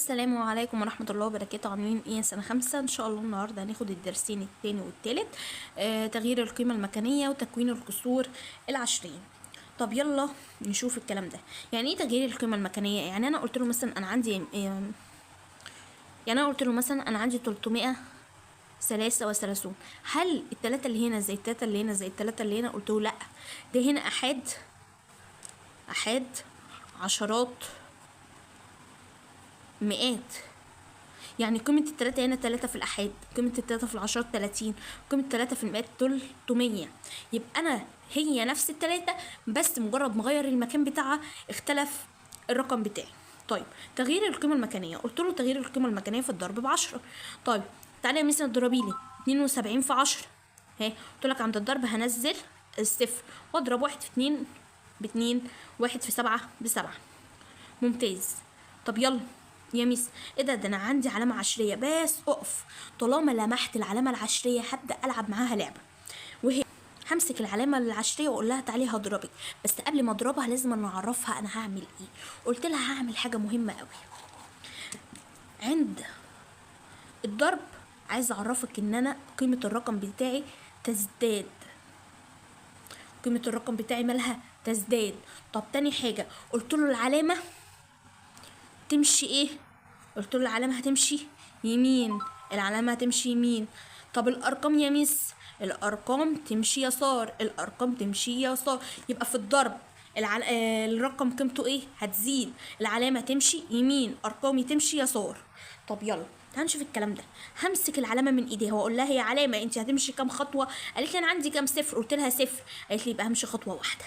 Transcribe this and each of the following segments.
السلام عليكم ورحمة الله وبركاته. عاملين ايه؟ سنة 5 ان شاء الله. النهاردة هناخد الدرسين التاني والتالت، تغيير القيمة المكانية وتكوين الكسور العشرية. طب يلا نشوف الكلام ده. يعني ايه تغيير القيمة المكانية؟ يعني انا قلت له مثلا انا عندي 333. هل التلاتة اللي هنا زي التلاتة اللي هنا زي التلاتة اللي هنا؟ قلت له لا، ده هنا احاد عشرات مئات. يعني قيمة التلاتة هنا 3 في الأحاد، قيمة التلاتة في العشرات 30، قيمة التلاتة في المئات 300. يبقى أنا هي نفس التلاتة، بس مجرد مغير المكان بتاعها اختلف الرقم بتاعي. طيب تغيير القيمة المكانية، قلت له تغيير القيمة المكانية في الضرب ب10. طيب تعالى مثلا اضربي لي 72 في 10. قلت لك عند الضرب هنزل الصفر واضرب 1 في 2 ب2، 1 في 7 ب7. ممتاز. طب يلا يا ميس، ايه ده انا عندي علامة عشرية. بس اقف، طالما لمحت العلامة العشرية هبدأ العب معاها لعبة، وهي همسك العلامة العشرية واقول لها تعالي هضربك. بس قبل ما اضربها لازم انا اعرفها انا هعمل ايه. قلت لها هعمل حاجة مهمة قوي عند الضرب. عايز اعرفك ان انا قيمة الرقم بتاعي تزداد، قيمة الرقم بتاعي مالها تزداد. طب تاني حاجة قلت له العلامة تمشي ايه؟ قلت له العلامة هتمشي يمين، العلامة هتمشي يمين. طب الارقام يا ميس؟ الارقام تمشي يسار، الارقام تمشي يسار. يبقى في الضرب الرقم قيمته ايه؟ هتزيد، العلامة تمشي يمين، ارقامي تمشي يسار. طب يلا تعال نشوف الكلام ده. همسك العلامه من ايديها واقول لها يا علامه انت هتمشي كام خطوه؟ قالت لي انا عندي كام صفر؟ قلت لها صفر. قالت لي يبقى همشي خطوه واحده.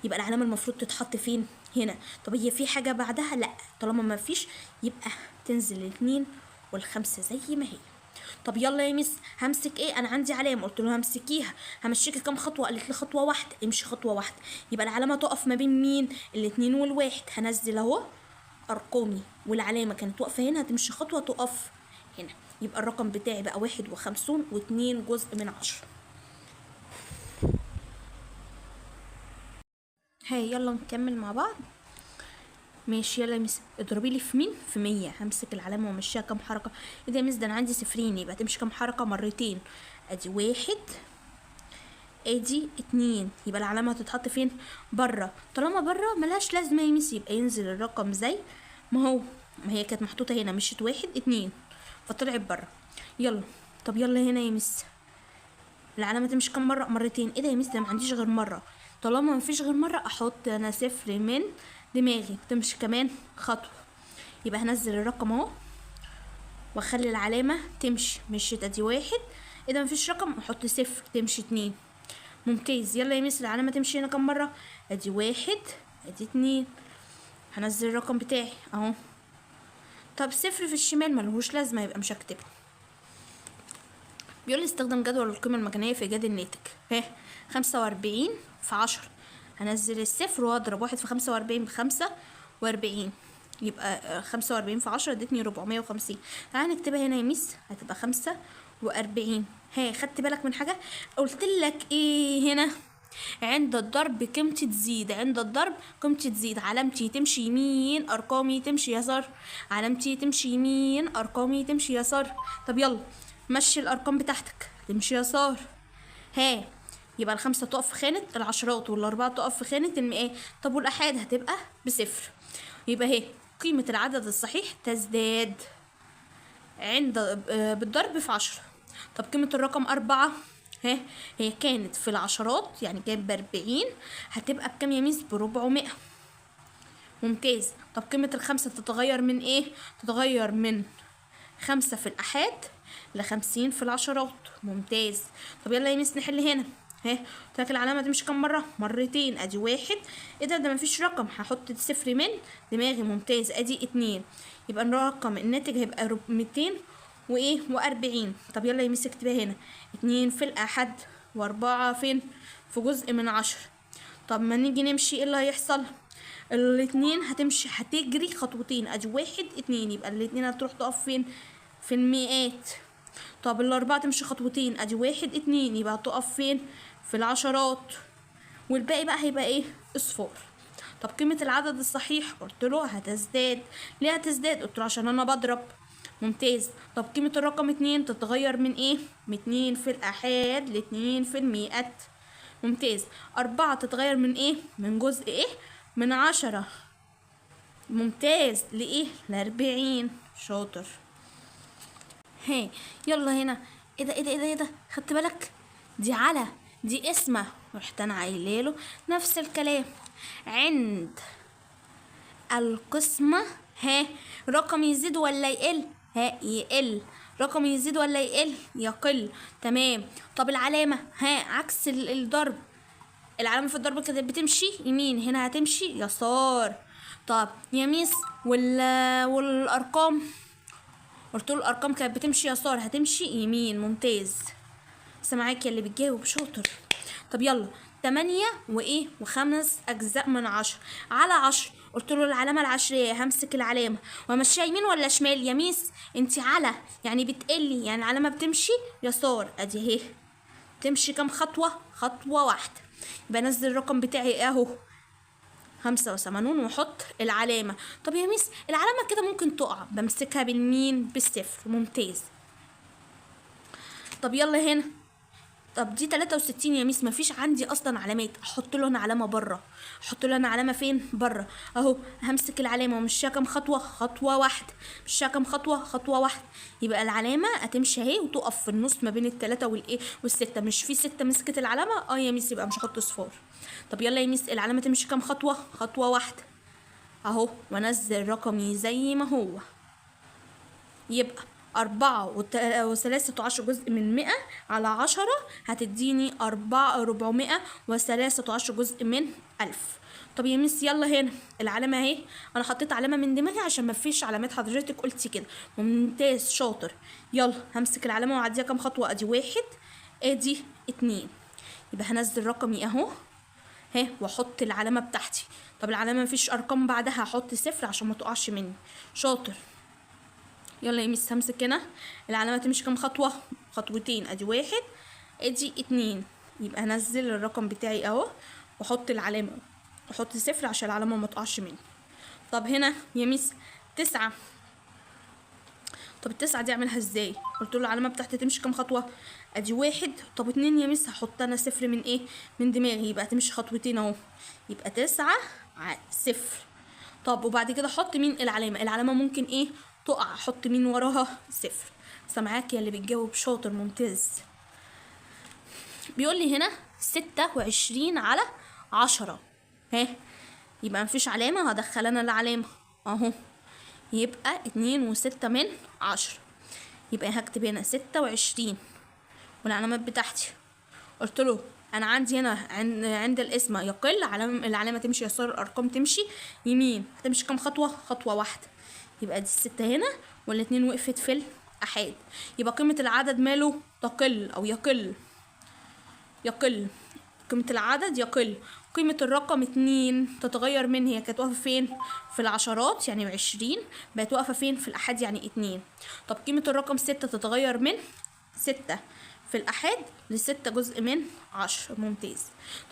يبقى العلامه المفروض تتحط فين؟ هنا. طب هي في حاجه بعدها؟ لا، طالما ما فيش يبقى تنزل الاثنين والخمسه زي ما هي. طب يلا يا مس همسك ايه؟ انا عندي علامه. قلت له همسكيها. همشيكي كام خطوه؟ قالت لي خطوه واحده. امشي خطوه واحده. يبقى العلامه تقف ما بين مين؟ الاثنين والواحد. هنزل اهو ارقامي والعلامه كانت واقفه هنا، هتمشي خطوه تقف هنا. يبقى الرقم بتاعي بقى 51 و2 جزء من 10. هاي يلا نكمل مع بعض. ماشي يلا يا مس اضربي لي في مين؟ في 100. همسك العلامه وامشيها كام حركه؟ ايه ده يا مس ده انا عندي صفرين، يبقى تمشي كام حركه؟ مرتين. ادي واحد ادي 2. يبقى العلامه هتتحط فين؟ بره. طالما بره ملهاش لازمه يا مس، يبقى ينزل الرقم زي ما هو. ما هي كانت محطوطه هنا، مشيت 1 2 فطلعت بره. يلا. طب يلا هنا يا مس العلامه تمشي كام مره؟ مرتين. ايه ده يا مس ده ما عنديش غير مره. طالما ما فيش غير مره احط انا صفر من دماغي. تمشي كمان خطوه. يبقى هنزل الرقم اهو واخلي العلامه تمشي. مشيت ادي 1. ايه ده مفيش رقم؟ احط صفر. تمشي 2. ممتاز. يلا يا مس العلامه تمشي هنا كام مره؟ ادي 1 ادي 2. هنزل الرقم بتاعي اهو. طب صفر في الشمال ملهوش لازمه، يبقى مش هكتبه. بيقول لي استخدم جدول القيمة المكانية في إيجاد الناتج. 45 في 10. هنزل الصفر واضرب 1 في 45 ب45. يبقى 45 في 10 ادتني 450. تعالى نكتبها هنا يا ميس، هتبقى 45. خدت بالك من حاجة؟ قلت لك ايه هنا؟ عند الضرب قيمتي تزيد، عند الضرب قيمتي تزيد. علامتي تمشي يمين، ارقامي تمشي يسار. علامتي تمشي يمين، ارقامي تمشي يسار. طب يلا مشي الارقام بتاعتك تمشي يسار. يبقى الخمسة تقف في خانة العشرات والاربعة تقف في خانة المئات. طب والاحاد هتبقى بصفر. يبقى قيمة العدد الصحيح تزداد عند بالضرب في 10. طب قيمة الرقم 4 هي كانت في العشرات، يعني كانت ب40، هتبقى بكام يا ميس؟ ب400. ممتاز. طب قيمة الخمسة تتغير من ايه؟ تتغير من 5 في الأحاد ل50 في العشرات. ممتاز. طب يلا يا ميس نحل هنا. قلت لك العلامة تمشي كام مرة؟ مرتين. ادي 1. ايه ده مفيش رقم، هحط صفر من دماغي. ممتاز. ادي 2. يبقى الرقم الناتج هيبقى 200 و40. طب يلا يا ميس اكتبها هنا. 2 في الأحد و4 فين؟ في جزء من 10. طب ما نيجي نمشي ايه اللي هيحصل؟ الاتنين هتمشي هتجري خطوتين. ادي 1 2. يبقى الاتنين هتروح تقف فين؟ في المئات. طب الاربعة تمشي خطوتين. ادي 1 2. يبقى هتقف فين؟ في العشرات. والباقي بقى هيبقى ايه؟ اصفار. طب قيمة العدد الصحيح قلت له هتزداد. ليه هتزداد؟ قلت له عشان انا بضرب. ممتاز. طب قيمة الرقم 2 تتغير من ايه؟ من 2 في الآحاد ل2 في المئات. ممتاز. 4 تتغير من ايه؟ من جزء ايه؟ من 10. ممتاز. لإيه؟ ل40. شاطر. هي يلا هنا. ايه ده ايه ده ايه ده ايه ده؟ خدت بالك؟ دي على دي اسمه. رحت انا قايله له نفس الكلام. عند القسمة رقم يزيد ولا يقل؟ يقل. رقم يزيد ولا يقل؟ يقل. تمام. طب العلامة عكس الضرب. العلامة في الضرب كانت بتمشي يمين، هنا هتمشي يسار. طب يا ميس والأرقام؟ قلت له الأرقام كانت بتمشي يسار، هتمشي يمين. ممتاز. سامعاك يا اللي بتجاوب، شاطر. طب يلا 8 و5 أجزاء من 10 على 10. قلت له العلامة العشرية، همسك العلامة وامشيها يمين ولا شمال؟ يا ميس انتي على يعني بتقلي، يعني العلامة بتمشي يسار. ادي اهي. تمشي كام خطوة؟ خطوة واحدة. يبقى انزل الرقم بتاعي اهو 85 واحط العلامة. طب يا ميس العلامة كده ممكن تقع، بمسكها بالمين؟ بالصفر. ممتاز. طب يلا هنا. طب دي 63 يا ميس، مفيش عندي اصلا علامات، احط له انا علامه بره. احط له انا علامه فين؟ بره اهو. همسك العلامه ومشيها كام خطوه؟ خطوه واحده. مشيها كام خطوه؟ خطوه واحده. يبقى العلامه هتمشي اهي وتقف في النص ما بين الثلاثه والسته. مش في 6 مسكت العلامه؟ يا ميس يبقى مش هحط صفار. طب يلا يا ميس العلامه تمشي كام خطوه؟ خطوه واحده اهو، وانزل رقمي زي ما هو. يبقى 4.13 جزء من 100 على 10 هتديني 413 جزء من 1000. طب يا ميس يلا هنا العلامة اهي. انا حطيت علامة من دماغي عشان مفيش علامات، حضرتك قلتي كده. ممتاز شاطر. يلا همسك العلامة واعديها كام خطوة؟ ادي 1 ادي 2. يبقى هنزل رقمي اهو واحط العلامة بتاعتي. طب العلامة مفيش ارقام بعدها، هحط صفر عشان ما تقعش مني. شاطر. يلا يا ميس همسك هنا العلامة تمشي كام خطوة؟ خطوتين. ادي 1 ادي 2. يبقى هنزل الرقم بتاعي اهو واحط العلامة، واحط صفر عشان العلامة ما تقعش مني. طب هنا يا ميس 9. طب ال9 دي اعملها ازاي؟ قلت له العلامة بتاعتي تمشي كام خطوة؟ ادي 1. طب 2 يا ميس هحط انا صفر من ايه؟ من دماغي. يبقى هتمشي خطوتين اهو. يبقى 9 صفر. طب وبعد كده احط مين العلامة؟ العلامة ممكن ايه؟ تقع. احط مين وراها؟ صفر. سامعاك يا اللي بتجاوب، شاطر. ممتاز. بيقول لي هنا 26 على 10 يبقى مفيش علامة، هدخل انا العلامة اهو. يبقى 2.6 يبقى هكتب هنا 26 والعلامات بتاعتي. قلت له انا عندي هنا عند الاسم يقل، العلامة تمشي يسار، الارقام تمشي يمين. هتمشي كام خطوة؟ خطوة واحدة. يبقى دي 6 هنا والاتنين وقفت في الأحاد. يبقى قيمة العدد ماله؟ تقل أو يقل. يقل. قيمة العدد يقل. قيمة الرقم 2 تتغير من، هي كانت واقفة فين؟ في العشرات يعني 20، بقت واقفة فين؟ في الأحاد يعني 2. طب قيمة الرقم 6 تتغير من 6 في الأحاد ل6 جزء من 10. ممتاز.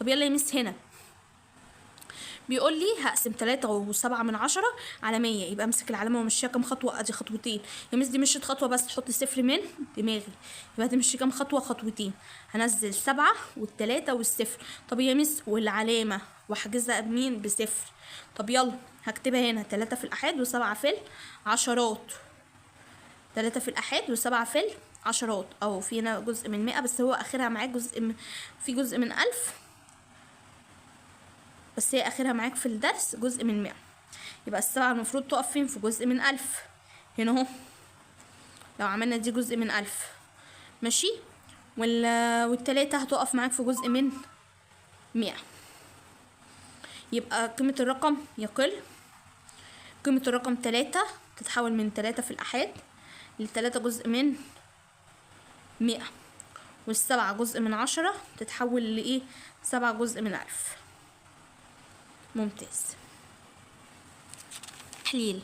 طب يلا يا ميس هنا بيقول لي هقسم 3.7 على 100. يبقى امسك العلامة ومشيها كام خطوة؟ ادي خطوتين. يا ميس دي مشيت خطوة بس، حط صفر من دماغي. يبقى هتمشي كام خطوة؟ خطوتين. هنزل 7 وال3 والصفر. طب يا ميس والعلامة واحجزها بمين؟ بصفر. طب يلا هكتبها هنا 3 في الأحاد و7 في العشرات. 3 في الأحاد و7 في العشرات. أو في هنا جزء من 100 بس هو آخرها معاك في جزء من 1000 بس هي اخرها معاك في الدرس جزء من 100. يبقى ال7 المفروض تقف فين؟ في جزء من 1000 هنا اهو. لو عملنا دي جزء من 1000 ماشي. وال3 هتقف معاك في جزء من 100. يبقى قيمة الرقم يقل. قيمة الرقم 3 تتحول من 3 في الأحاد ل3 جزء من 100. وال7 جزء من 10 تتحول لإيه؟ 7 جزء من 1000. ممتاز. تحليل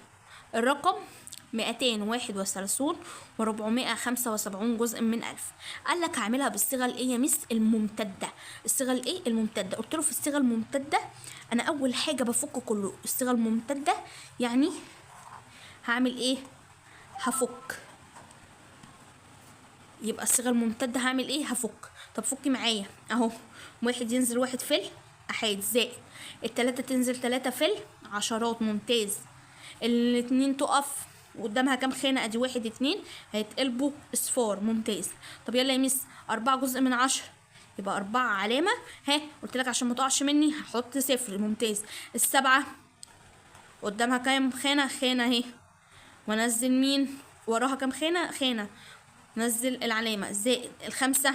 الرقم 231 و475 جزء من 1000. قال لك هعملها بالصيغه الايه يا مس؟ الممتده. الصيغه الايه؟ الممتده. قلت له في الصيغه الممتده انا اول حاجه بفك كله. الصيغه الممتده يعني هعمل ايه؟ هفك. يبقى الصيغه الممتده هعمل ايه؟ هفك. طب فكي معايا اهو، واحد ينزل واحد في الأحاد زائد التلاتة تنزل تلاتة في العشرات. ممتاز. الاتنين تقف قدامها كام خانة؟ ادي واحد اتنين هيتقلبوا اصفار. ممتاز. طب يلا يا ميس 4 جزء من 10 يبقى 4 علامة. ها قلت لك عشان ما تقعش مني هحط صفر. ممتاز. السبعة قدامها كام خانة؟ خانة اهي، وانزل مين وراها؟ كام خانة؟ خانة، نزل العلامة. زائد الخمسة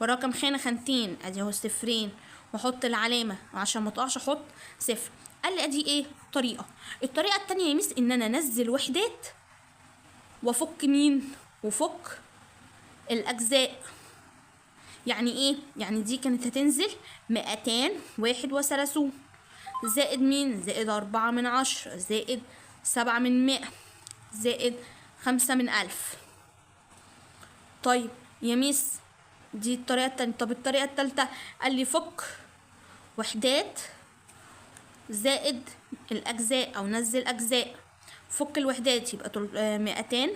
وراها كام خانة؟ خانتين، ادي اهو صفرين، واحط العلامة عشان ما تقعش احط صفر. قال لي ادي ايه؟ طريقة. الطريقة التانية يا ميس ان انا انزل وحدات وافك مين؟ وفك الاجزاء. يعني ايه؟ يعني دي كانت هتنزل 231 زائد مين؟ زائد 4 من 10 زائد 7 من 100 زائد 5 من 1000. طيب يا ميس دي الطريقة التانية. طب الطريقة التالتة قال لي فك وحدات زائد الأجزاء أو نزل أجزاء. فك الوحدات يبقى 200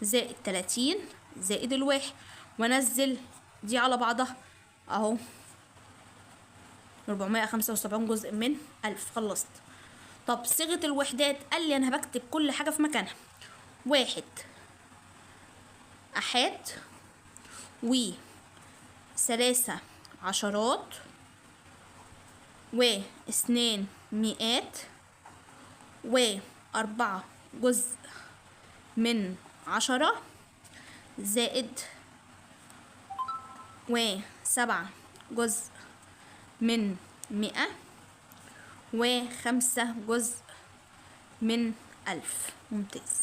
زائد 30 زائد الواحد، ونزل دي على بعضها أهو 475 جزء من 1000. خلصت. طب صيغة الوحدات قال لي أنا بكتب كل حاجة في مكانها. واحد أحاد وثلاثة عشرات واثنين مئات وأربعة جزء من 10 زائد وسبعة جزء من 100 وخمسة جزء من 1000. ممتاز.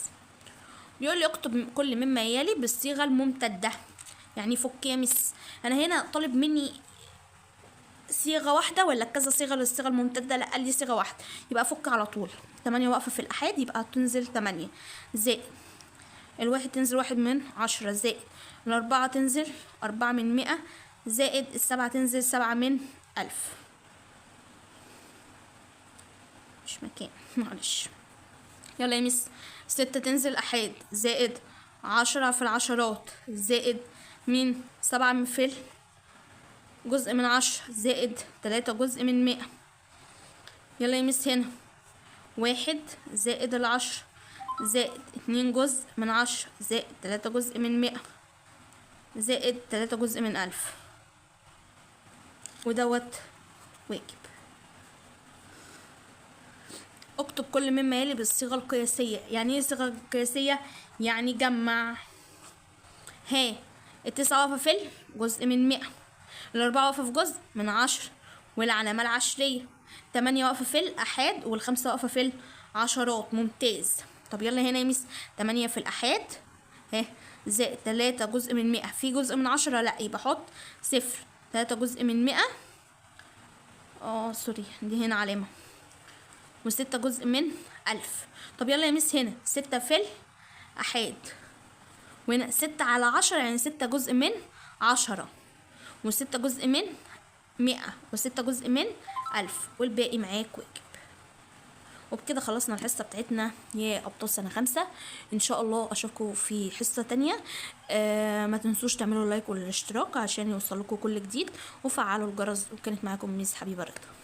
بيقول لي اكتب كل مما يلي بالصيغة الممتدة. يعني فك يا مس، انا هنا طالب مني صيغة واحدة ولا كذا صيغة للصيغة الممتدة؟ لا قال لي صيغة واحدة، يبقى افك على طول. 8 واقفة في الأحاد يبقى تنزل 8 زائد الواحد تنزل 1 من 10 زائد الأربعة تنزل 4 من 100 زائد السبعة تنزل 7 من 1000. مش مكان معلش. يلا يا مس 6 تنزل أحاد زائد 10 في العشرات زائد مين؟ 7 في جزء من 10 زائد 3 جزء من 100. يلا يا مس هنا 1 زائد 10 زائد 2 جزء من 10 زائد 3 جزء من 100 زائد 3 جزء من 1000. ودوت واجب. اكتب كل مما يلي بالصيغة القياسية. يعني ايه الصيغة القياسية؟ يعني جمع. ها التسعة واقفة في جزء من 100، الأربعة واقفة في جزء من 10 والعلامة العشرية، 8 واقفة في الأحاد والخمسة واقفة في العشرات. ممتاز. طب يلا هنا يا ميس 8 في الأحاد ها زائد 3 جزء من 100 في جزء من 10 لا يبقى حط صفر. 3 جزء من 100 سوري دي هنا علامة، و6 جزء من 1000. طب يلا يا ميس هنا 6 في الأحاد وهنا 6 على 10 يعني 6 جزء من 10 و6 جزء من 100 و6 جزء من 1000 والباقي معاك واجب. وبكده خلصنا الحصة بتاعتنا يا أبطال سنة 5. إن شاء الله أشوفكم في حصة تانية. ما تنسوش تعملوا لايك والاشتراك عشان يوصلكوا كل جديد، وفعلوا الجرس. وكانت معاكم ميس حبيبة رضا.